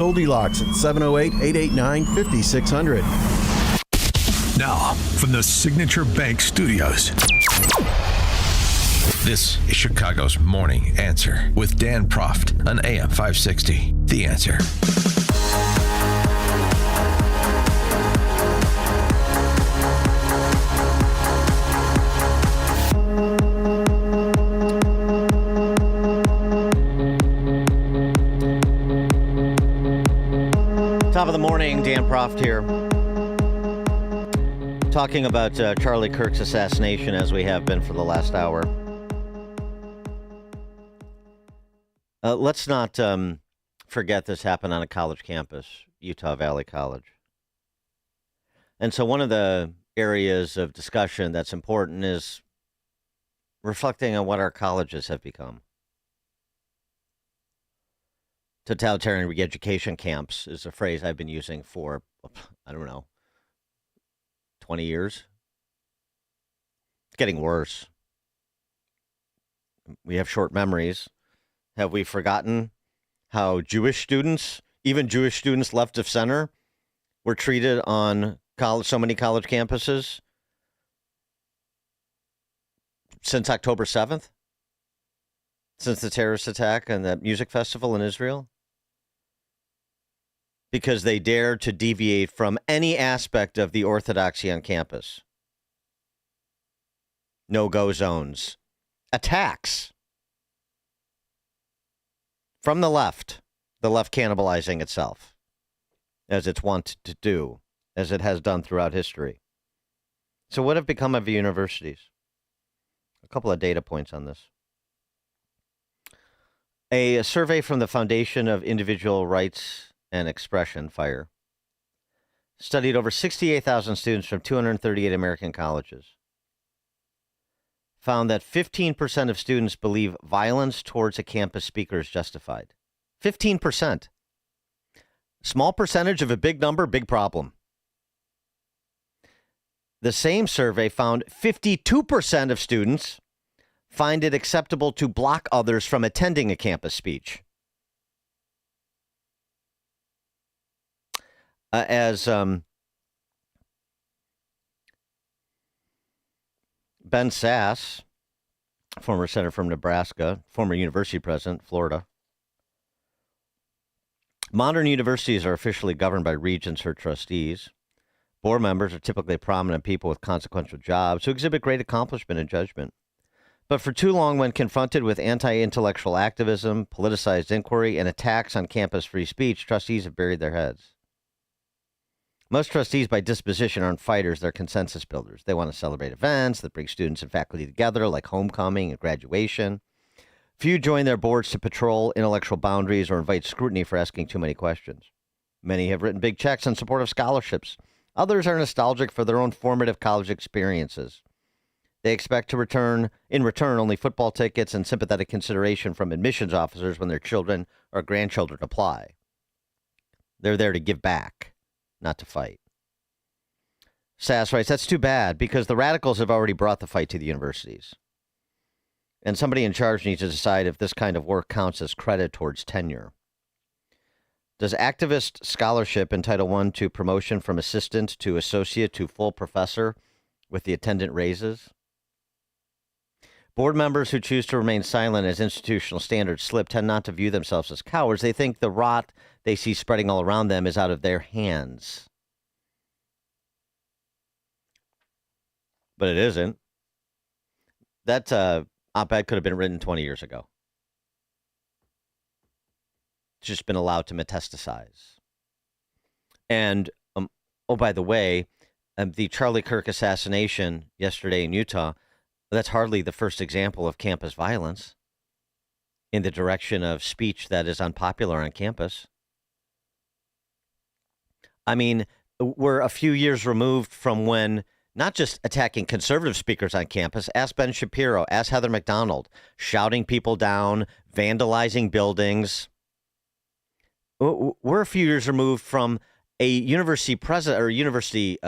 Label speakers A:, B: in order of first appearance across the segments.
A: Goldilocks at 708-889-5600.
B: Now, from the Signature Bank Studios, this is Chicago's Morning Answer with Dan Proft on AM 560. The Answer.
C: Top of the morning, Dan Proft here. Talking about Charlie Kirk's assassination as we have been for the last hour. Let's not forget this happened on a college campus, Utah Valley College. And so one of the areas of discussion that's important is reflecting on what our colleges have become. Totalitarian re-education camps is a phrase I've been using for, 20 years. It's getting worse. We have short memories. Have we forgotten how Jewish students, even Jewish students left of center, were treated on so many college campuses since October 7th? Since the terrorist attack and that music festival in Israel? Because they dared to deviate from any aspect of the orthodoxy on campus. No-go zones. Attacks. From the left cannibalizing itself, as it's wont to do, as it has done throughout history. So what have become of universities? A couple of data points on this. A survey from the Foundation of Individual Rights and Expression, FIRE, studied over 68,000 students from 238 American colleges, found that 15% of students believe violence towards a campus speaker is justified. 15%. Small percentage of a big number, big problem. The same survey found 52% of students find it acceptable to block others from attending a campus speech. As Ben Sass, former senator from Nebraska, former university president, Florida. Modern universities are officially governed by regents or trustees. Board members are typically prominent people with consequential jobs who exhibit great accomplishment and judgment. But for too long, when confronted with anti-intellectual activism, politicized inquiry, and attacks on campus free speech, trustees have buried their heads. Most trustees by disposition aren't fighters, they're consensus builders. They want to celebrate events that bring students and faculty together, like homecoming and graduation. Few join their boards to patrol intellectual boundaries or invite scrutiny for asking too many questions. Many have written big checks in support of scholarships. Others are nostalgic for their own formative college experiences. They expect in return only football tickets and sympathetic consideration from admissions officers when their children or grandchildren apply. They're there to give back, not to fight. Sass writes, that's too bad because the radicals have already brought the fight to the universities. And somebody in charge needs to decide if this kind of work counts as credit towards tenure. Does activist scholarship entitle one to promotion from assistant to associate to full professor with the attendant raises? Board members who choose to remain silent as institutional standards slip tend not to view themselves as cowards. They think the rot they see spreading all around them is out of their hands. But it isn't. That op-ed could have been written 20 years ago. It's just been allowed to metastasize. And, oh, by the way, the Charlie Kirk assassination yesterday in Utah, that's hardly the first example of campus violence in the direction of speech that is unpopular on campus. I mean, we're a few years removed from when not just attacking conservative speakers on campus, ask Ben Shapiro, ask Heather McDonald, shouting people down, vandalizing buildings. We're a few years removed from a university president or university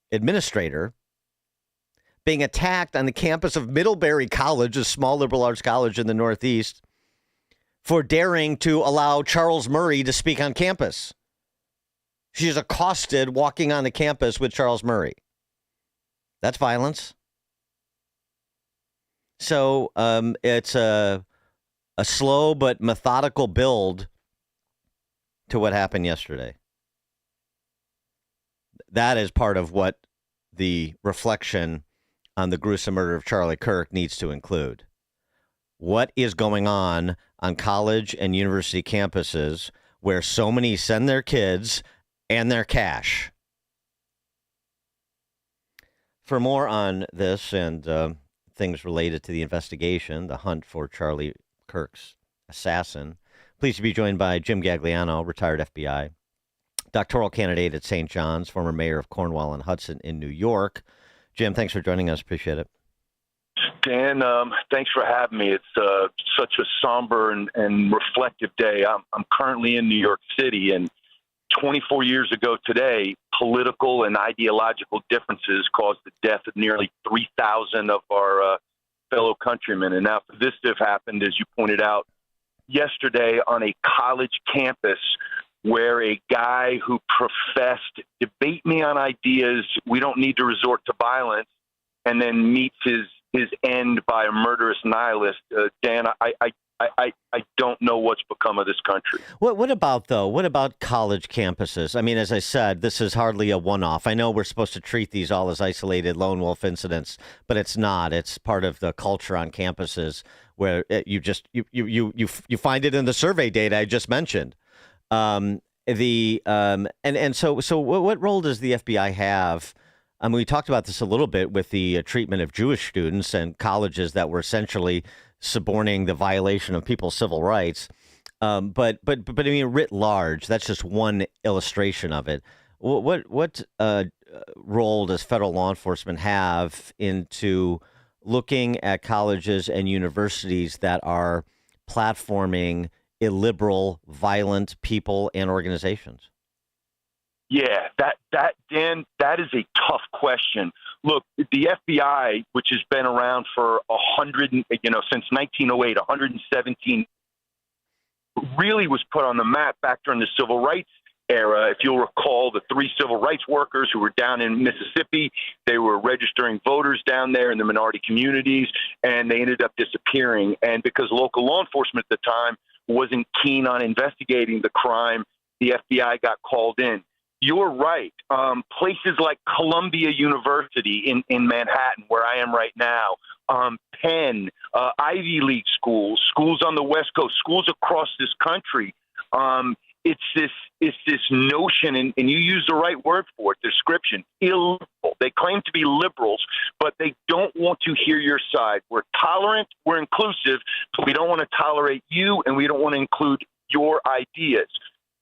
C: administrator being attacked on the campus of Middlebury College, a small liberal arts college in the Northeast, for daring to allow Charles Murray to speak on campus. She's accosted walking on the campus with Charles Murray. That's violence. So it's a slow but methodical build to what happened yesterday. That is part of what the reflection on the gruesome murder of Charlie Kirk needs to include. What is going on college and university campuses where so many send their kids and their cash? For more on this and things related to the investigation, the hunt for Charlie Kirk's assassin, pleased to be joined by Jim Gagliano, retired FBI, doctoral candidate at St. John's, former mayor of Cornwall and Hudson in New York. Jim, thanks for joining us. Appreciate it.
A: Dan, thanks for having me. It's such a somber and reflective day. I'm currently in New York City, and 24 years ago today, political and ideological differences caused the death of nearly 3,000 of our fellow countrymen. And now for this to have happened, as you pointed out, yesterday on a college campus where a guy who professed, debate me on ideas, we don't need to resort to violence, and then meets his end by a murderous nihilist. Dan, I don't know what's become of this country.
C: What about, though? What about college campuses? I mean, as I said, this is hardly a one-off. I know we're supposed to treat these all as isolated lone wolf incidents, but it's not. It's part of the culture on campuses where you find it in the survey data I just mentioned. So what role does the FBI have? I mean, we talked about this a little bit with the treatment of Jewish students and colleges that were essentially suborning the violation of people's civil rights. But I mean, writ large, that's just one illustration of it. What role does federal law enforcement have into looking at colleges and universities that are platforming illiberal, violent people and organizations?
A: Yeah, Dan, that is a tough question. Look, the FBI, which has been around for since 1908, 117, really was put on the map back during the civil rights era. If you'll recall, the 3 civil rights workers who were down in Mississippi, they were registering voters down there in the minority communities, and they ended up disappearing. And because local law enforcement at the time wasn't keen on investigating the crime, the FBI got called in. You're right. Places like Columbia University in Manhattan, where I am right now, Penn, Ivy League schools on the West Coast, schools across this country. It's this notion, and you use the right word for it, description, illiberal. They claim to be liberals, but they don't want to hear your side. We're tolerant, we're inclusive, but we don't want to tolerate you, and we don't want to include your ideas.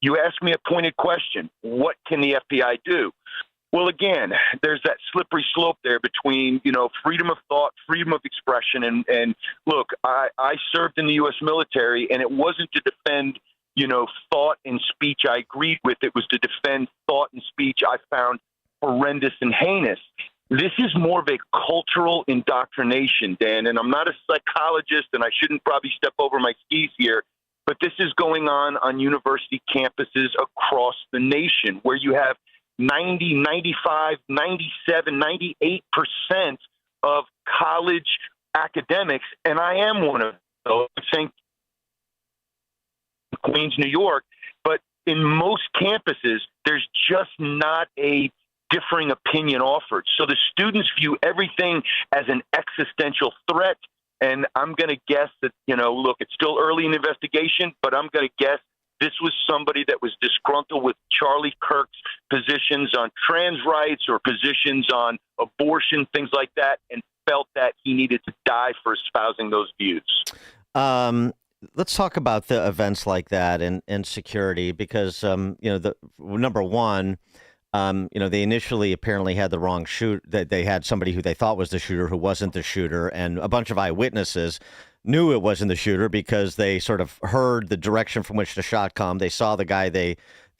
A: You ask me a pointed question. What can the FBI do? Well, again, there's that slippery slope there between, freedom of thought, freedom of expression. And look, I served in the U.S. military, and it wasn't to defend, thought and speech I agreed with. It was to defend thought and speech I found horrendous and heinous. This is more of a cultural indoctrination, Dan, and I'm not a psychologist, and I shouldn't probably step over my skis here, but this is going on university campuses across the nation where you have 90, 95, 97, 98% of college academics, and I am one of those, St. Queens, New York, but in most campuses, there's just not a differing opinion offered. So the students view everything as an existential threat. And I'm going to guess that, look, it's still early in the investigation, but I'm going to guess this was somebody that was disgruntled with Charlie Kirk's positions on trans rights or positions on abortion, things like that, and felt that he needed to die for espousing those views.
C: Let's talk about the events like that and security, because, the number one, they initially apparently had the wrong that they had somebody who they thought was the shooter who wasn't the shooter, and a bunch of eyewitnesses knew it wasn't the shooter because they sort of heard the direction from which the shot come. They saw the guy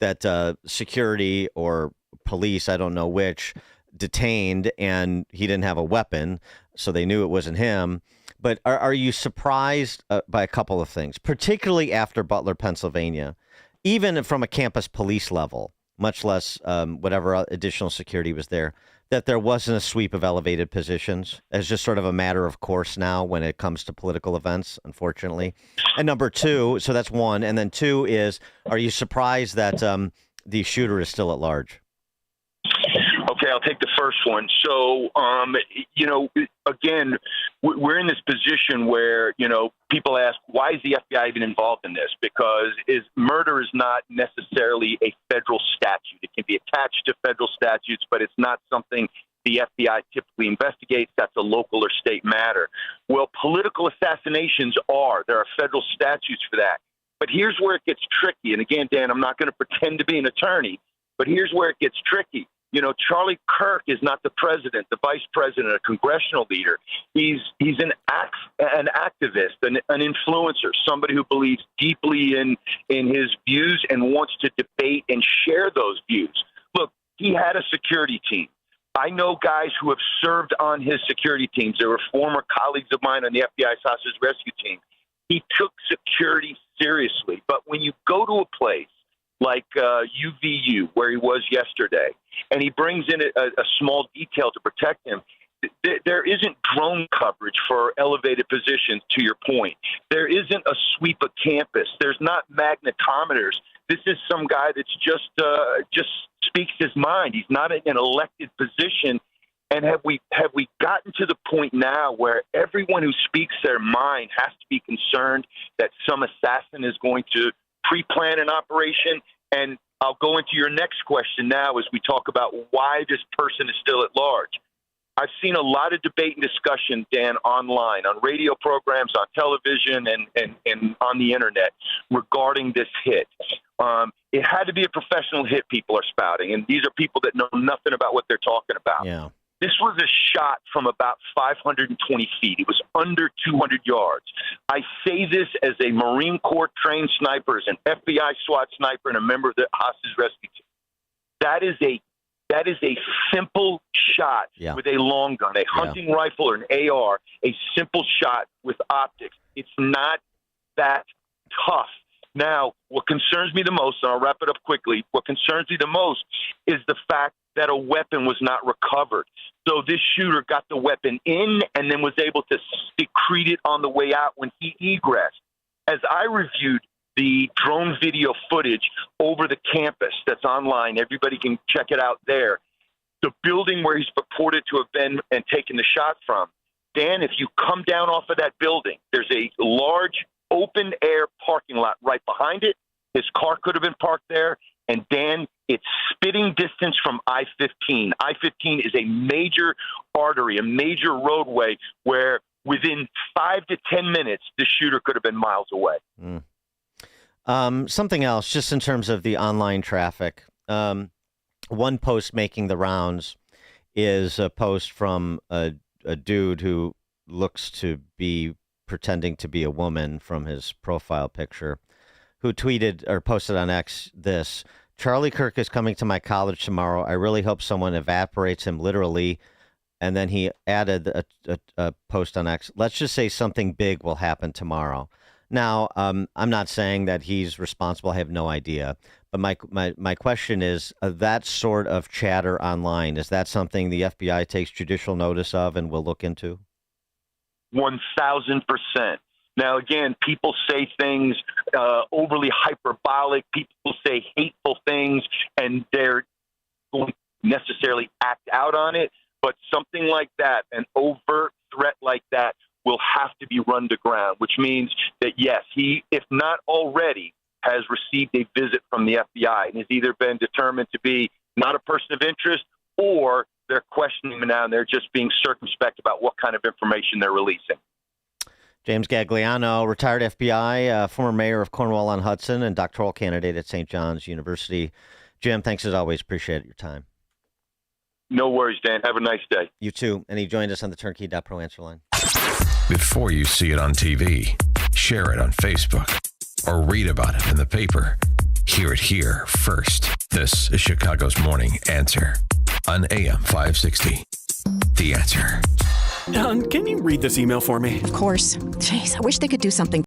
C: that security or police, I don't know which, detained, and he didn't have a weapon, so they knew it wasn't him. But are you surprised by a couple of things, particularly after Butler, Pennsylvania, even from a campus police level, much less whatever additional security was there, that there wasn't a sweep of elevated positions as just sort of a matter of course now when it comes to political events, unfortunately? And number two, so that's one. And then two is, are you surprised that the shooter is still at large?
A: Okay, I'll take the first one. So, again, we're in this position where, people ask, why is the FBI even involved in this? Because murder is not necessarily a federal statute. It can be attached to federal statutes, but it's not something the FBI typically investigates. That's a local or state matter. Well, political assassinations there are federal statutes for that. But here's where it gets tricky. And again, Dan, I'm not going to pretend to be an attorney, but here's where it gets tricky. Charlie Kirk is not the president, the vice president, a congressional leader. He's an activist, an influencer, somebody who believes deeply in his views and wants to debate and share those views. Look, he had a security team. I know guys who have served on his security teams. They were former colleagues of mine on the FBI's hostage rescue team. He took security seriously. But when you go to a place like UVU, where he was yesterday, and he brings in a small detail to protect him, there isn't drone coverage for elevated positions, to your point. There isn't a sweep of campus. There's not magnetometers. This is some guy that's just speaks his mind. He's not in an elected position. And have we gotten to the point now where everyone who speaks their mind has to be concerned that some assassin is going to pre-plan an operation? And I'll go into your next question now as we talk about why this person is still at large. I've seen a lot of debate and discussion, Dan, online, on radio programs, on television, and on the internet regarding this hit. It had to be a professional hit, people are spouting, and these are people that know nothing about what they're talking about.
C: Yeah.
A: This was a shot from about 520 feet. It was under 200 yards. I say this as a Marine Corps trained sniper, as an FBI SWAT sniper, and a member of the hostage rescue team. That is a simple shot with a long gun, a hunting rifle or an AR, a simple shot with optics. It's not that tough. Now, what concerns me the most, and I'll wrap it up quickly, what concerns me the most is the fact that a weapon was not recovered. So this shooter got the weapon in and then was able to secrete it on the way out when he egressed. As I reviewed the drone video footage over the campus that's online, everybody can check it out there, the building where he's purported to have been and taken the shot from, Dan, if you come down off of that building, there's a large open-air parking lot right behind it. His car could have been parked there. And, Dan, it's spitting distance from I-15. I-15 is a major artery, a major roadway where within 5 to 10 minutes, the shooter could have been miles away.
C: Something else, just in terms of the online traffic. One post making the rounds is a post from a dude who looks to be pretending to be a woman from his profile picture, who tweeted or posted on X this: Charlie Kirk is coming to my college tomorrow. I really hope someone evaporates him literally. And then he added a post on X. Let's just say something big will happen tomorrow. Now, I'm not saying that he's responsible. I have no idea. But my question is, that sort of chatter online, is that something the FBI takes judicial notice of and will look into?
A: 1,000%. Now, again, people say things overly hyperbolic. People say hateful things, and they're going to necessarily act out on it. But something like that, an overt threat like that, will have to be run to ground, which means that, yes, he, if not already, has received a visit from the FBI and has either been determined to be not a person of interest, or they're questioning him now and they're just being circumspect about what kind of information they're releasing.
C: James Gagliano, retired FBI, former mayor of Cornwall-on-Hudson, and doctoral candidate at St. John's University. Jim, thanks as always. Appreciate your time.
A: No worries, Dan. Have a nice day.
C: You too. And he joined us on the Turnkey.Pro answer line.
B: Before you see it on TV, share it on Facebook, or read about it in the paper. Hear it here first. This is Chicago's Morning Answer on AM 560. The Answer.
D: Can you read this email for me?
E: Of course. Jeez, I wish they could do something